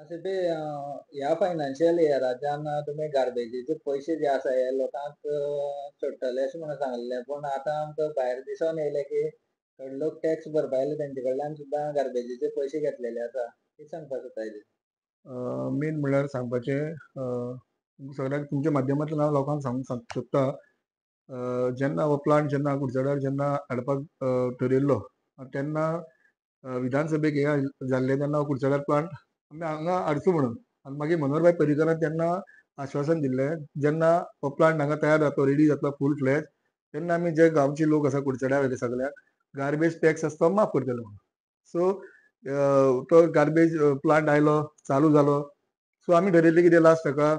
अशें ते ह्या फायनान्शियल इयराच्यान तुम्ही गार्बेजीचे पयशे जे आसा हे लोकांक सोडटले अशें म्हणून सांगलेले. पूण आतां आमकां भायर दिसोन येयले की थोडे लोक टॅक्स भरपा येयले तेंचे कडल्यान सुद्दां गार्बेजीचे पयशे घेतलेले आसा. कितें सांगपाक सोदता हेजेर? मेन म्हणल्यार सांगपाचें सगळ्याक तुमच्या माध्यमांतल्यान हांव लोकांक सांगूंक सोदतां जेन्ना हो प्लांट जेन्ना कुडचड्यार जेन्ना हाडपाक थरयल्लो तेन्ना विधानसभेक हे जाल्ले तेन्ना हो कुडचड्यार प्लांट आमी हांगा हाडचो म्हणून आनी मागीर मनोहरभाई पर्रीकरान तेन्ना आश्वासन दिल्लें जेन्ना हो प्लांट हांगा तयार जातलो रेडी जातलो फूल फ्लॅज तेन्ना आमी जे गांवचे लोक आसा कुडचड्यार सगळ्याक गार्बेज टॅक्स आसा तो माफ करतले म्हणून. सो तो गार्बेज प्लांट आयलो चालू जालो. सो आमी ठरयल्लें कितें लास्ट हाका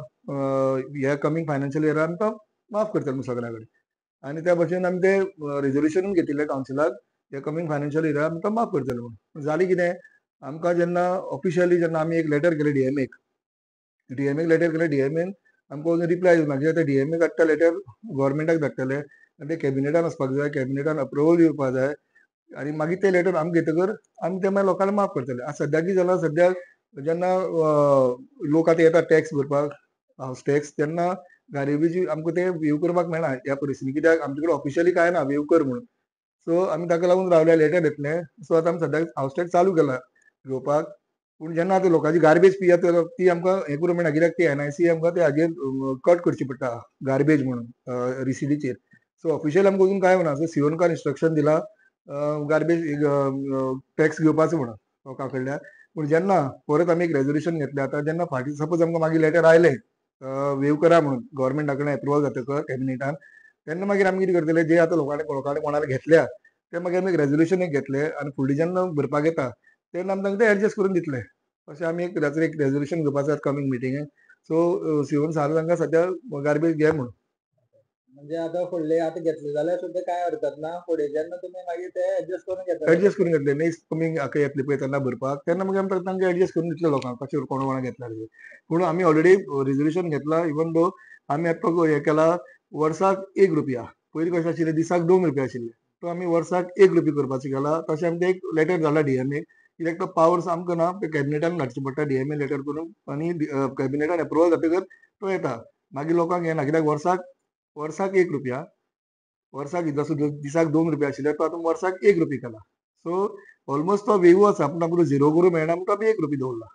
ह्या कमींग फायनान्शियल इयरान तो माफ करतले म्हणून सगळ्या कडेन. आनी त्या भाशेन आमी ते रेजोल्युशनूच घेतिल्लें कावन्सिलाक हे कमींग फायनान्शियल इयरान तो माफ करतले म्हणून. जालें कितें आमकां जेन्ना ऑफिशियली जेन्ना आमी एक लेटर केलें डीएमएक लेटर केलें डीएमएन आमकां अजून रिप्लाय दिवना कित्याक ते डीएमए धाडटा लेटर गव्हर्मेंटाक धाडटले आनी ते कॅबिनेटान वचपाक जाय कॅबिनेटान अप्रुवल येवपाक जाय आनी मागीर ते लेटर आमकां घेतकर आमी ते मागीर लोकांक माफ करतले. आतां सद्याक कितें जालां सद्याक जेन्ना लोक आतां येता टॅक्स भरपाक हावस टॅक्स तेन्ना गार्बेजी आमकां ते वेव करपाक मेळना ह्या परिस्थितीन कित्याक आमचे कडेन ऑफिशियली कांय ना वेव कर म्हणून. सो आमी ताका लागून रावल्या लेटर येतलें सो आतां आमी सद्याक हावस टॅक्स चालू केला घेवपाक. पूण जेन्ना आतां लोकांची गार्बेज फी आसा ती आमकां हें करूंक मेळना कित्याक ती एनआयसी आमकां ते हाजेर कट करची पडटा गार्बेज म्हणून रिसिटीचेर. सो ऑफिशियल आमकां अजून कांय म्हणना सो सिओनकार इन्स्ट्रक्शन दिला गार्बेज टॅक्स घेवपाचो म्हणून लोकां कडल्यान. पूण जेन्ना परत आमी एक रेजोल्युशन घेतलें आतां जेन्ना फाटीं सपोज आमकां मागीर लेटर आयलें वेव करा म्हणून गव्हर्मेंटा कडल्यान एप्रुवल जातकर कॅबिनेटान तेन्ना मागीर आमी कितें करतले जे आतां लोकांनी कोणाला घेतल्या ते मागीर आमी एक रेजोल्युशन एक घेतलें आनी फुडलीं जेन्ना भरपाक येता तेन्ना आमी तांकां ते एडजस्ट करून दितले. अशें आमी एक रेजोल्युशन घेवपाचो कमींग मिटिंगेक. सो सिओन सांगला तांकां सद्या गार्बेज घे म्हणून. म्हणजे आतां फुडले आतां घेतले जाल्यार सुद्दां कांय हरकत ना. फुडें जेन्ना तुमी मागीर ते एडजस्ट करून घेतले एडजस्ट तशें. करून घेतले नेक्स्ट कमींग हाका येतले पळय तेन्ना भरपाक तेन्ना मागीर आमी तांकां एडजस्ट करून दितले लोकांक कशें कोणा घेतल्यार बी. पूण आमी ऑलरेडी रेजोल्युशन घेतला इवन दो आमी आतां तो हें केला वर्साक ₹1 पयलीं कशें आशिल्लें दिसाक ₹2 आशिल्ले तो आमी वर्साक ₹1 करपाचो केला. तशें आमी ते एक लेटर धाडला डीएमएक कित्याक तो पावर्स आमकां ना ते कॅबिनेटान धाडचें पडटा डीएमए लेटर करून आनी कॅबिनेटान एप्रुवल जातकर तो येता. मागीर लोकांक येना कित्याक वर्साक वर्साक ₹1 वर्साक जसो दिसाक ₹2 आशिल्ले तो आतां वर्साक ₹1 केला. सो ऑलमोस्ट तो वेवू आसा पूण आमकां झिरो करूं मेळना म्हणून तो आमी ₹1 दवरला.